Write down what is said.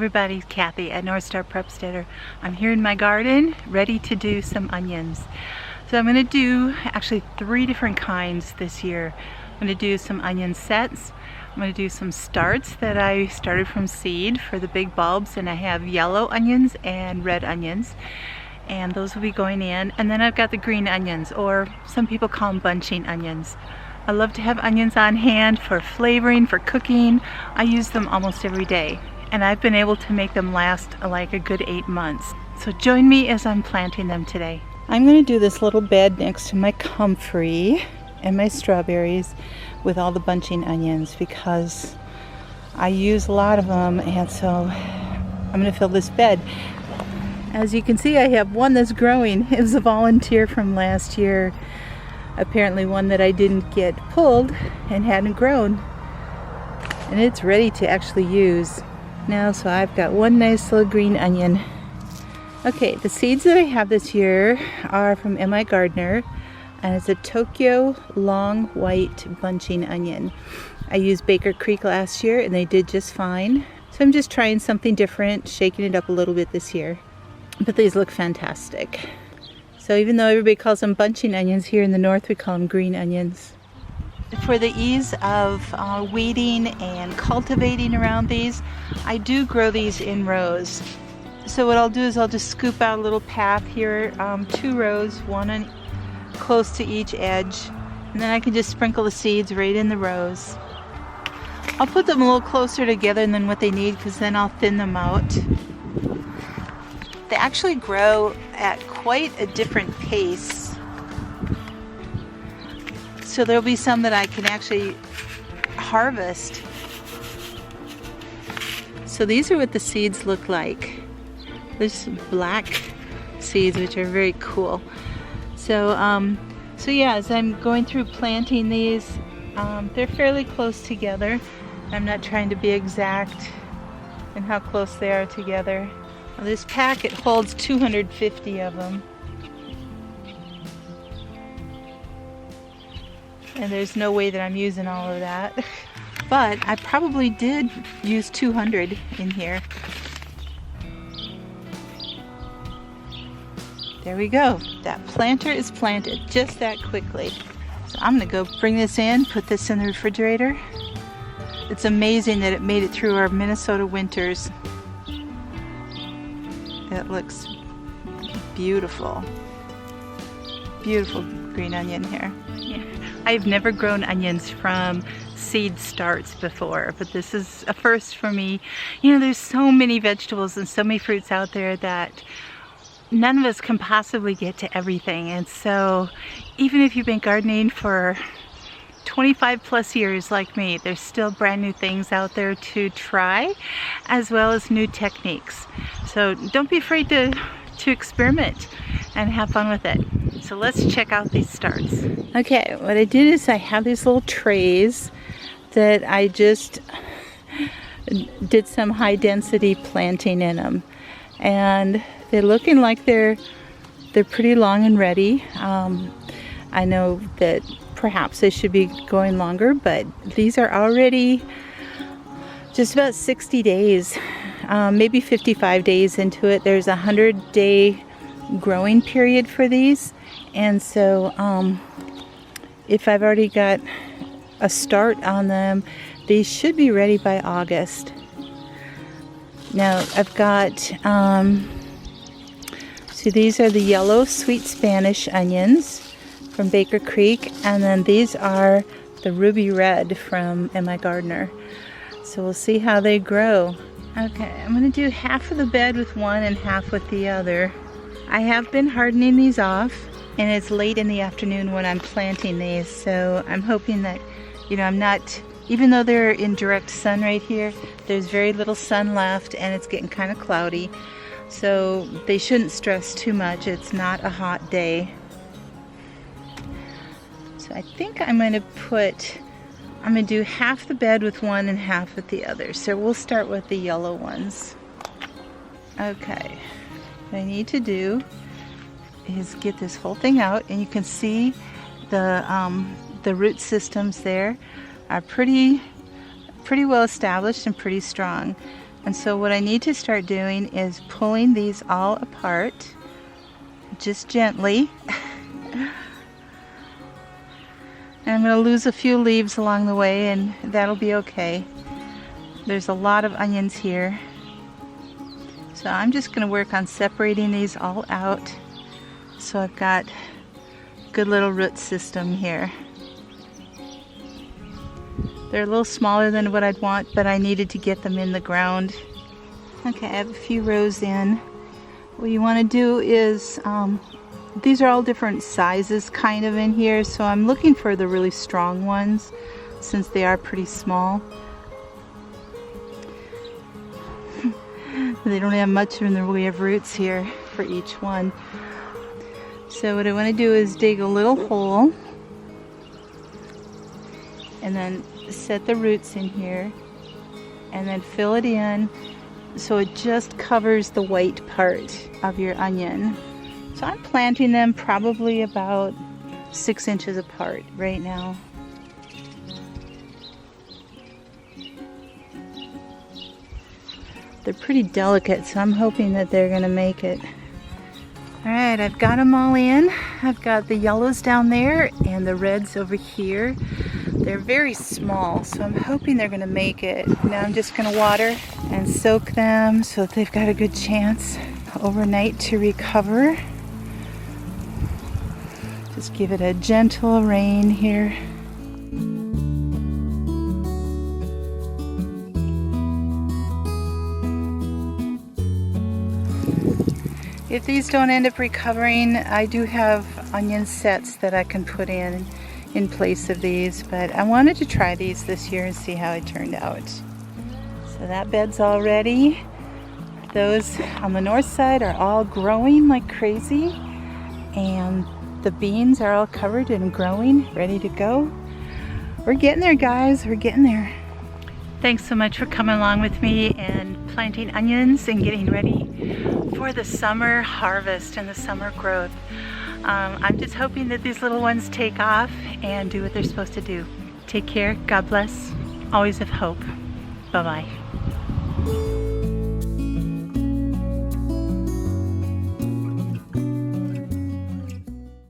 everybody, Kathy at Northstar Prepsteader. I'm here in my garden ready to do some onions. So I'm going to do actually 3 different kinds this year. I'm going to do some onion sets. I'm going to do some starts that I started from seed for the big bulbs, and I have yellow onions and red onions, and those will be going in. And then I've got the green onions, or some people call them bunching onions. I love to have onions on hand for flavoring, for cooking. I use them almost every day, and I've been able to make them last like a good 8 months. So join me as I'm planting them today. I'm going to do this little bed next to my comfrey and my strawberries with all the bunching onions because I use a lot of them, and so I'm going to fill this bed. As you can see, I have one that's growing. It was a volunteer from last year. Apparently one that I didn't get pulled and hadn't grown, and it's ready to actually use now. So I've got one nice little green onion. Okay, the seeds that I have this year are from M.I. Gardener, and it's a Tokyo long white bunching onion. I used Baker Creek last year and they did just fine, so I'm just trying something different, shaking it up a little bit this year, but these look fantastic. So even though everybody calls them bunching onions, here in the north we call them green onions. For the ease of weeding and cultivating around these, I do grow these in rows. So what I'll do is I'll just scoop out a little path here, 2 rows, one close to each edge, and then I can just sprinkle the seeds right in the rows. I'll put them a little closer together than what they need, because then I'll thin them out. They actually grow at quite a different pace. So there'll be some that I can actually harvest. So these are what the seeds look like. There's some black seeds, which are very cool. So, yeah, as I'm going through planting these, they're fairly close together. I'm not trying to be exact in how close they are together. This packet holds 250 of them. And there's no way that I'm using all of that. But I probably did use 200 in here. There we go. That planter is planted just that quickly. So I'm gonna go bring this in, put this in the refrigerator. It's amazing that it made it through our Minnesota winters. It looks beautiful. Beautiful green onion here. Yeah. I've never grown onions from seed starts before, but this is a first for me. You know, there's so many vegetables and so many fruits out there that none of us can possibly get to everything. And so even if you've been gardening for 25 plus years like me, there's still brand new things out there to try, as well as new techniques. So don't be afraid to experiment and have fun with it. So let's check out these starts. Okay, what I did is I have these little trays that I just did some high density planting in them, and they're looking like they're pretty long and ready. I know that perhaps they should be going longer, but these are already just about 60 days, maybe 55 days into it. There's a 100-day growing period for these, and so if I've already got a start on them, these should be ready by August. Now I've got so these are the yellow sweet Spanish onions from Baker Creek, and then these are the ruby red from M.I. Gardener. So we'll see how they grow. Okay, I'm going to do half of the bed with one and half with the other. I have been hardening these off, and it's late in the afternoon when I'm planting these, so I'm hoping that, you know, I'm not, even though they're in direct sun right here, there's very little sun left and it's getting kind of cloudy. So they shouldn't stress too much. It's not a hot day. So I think I'm going to do half the bed with one and half with the other. So we'll start with the yellow ones. Okay, what I need to do is get this whole thing out, and you can see the root systems there are pretty well established and pretty strong. And so what I need to start doing is pulling these all apart, just gently. And I'm going to lose a few leaves along the way, and that'll be okay. There's a lot of onions here. So I'm just going to work on separating these all out so I've got a good little root system here. They're a little smaller than what I'd want, but I needed to get them in the ground. Okay, I have a few rows in. What you want to do is, these are all different sizes kind of in here, so I'm looking for the really strong ones since they are pretty small. They don't have much in the way of roots here for each one. So what I want to do is dig a little hole and then set the roots in here and then fill it in so it just covers the white part of your onion. So I'm planting them probably about 6 inches apart right now. They're pretty delicate, so I'm hoping that they're gonna make it. All right, I've got them all in. I've got the yellows down there and the reds over here. They're very small, so I'm hoping they're gonna make it. Now I'm just gonna water and soak them so that they've got a good chance overnight to recover. Just give it a gentle rain here. If these don't end up recovering, I do have onion sets that I can put in place of these, but I wanted to try these this year and see how it turned out. So that bed's all ready. Those on the north side are all growing like crazy, and the beans are all covered and growing, ready to go. We're getting there, guys, we're getting there. Thanks so much for coming along with me and planting onions and getting ready for the summer harvest and the summer growth. I'm just hoping that these little ones take off and do what they're supposed to do. Take care, God bless, always have hope. Bye-bye.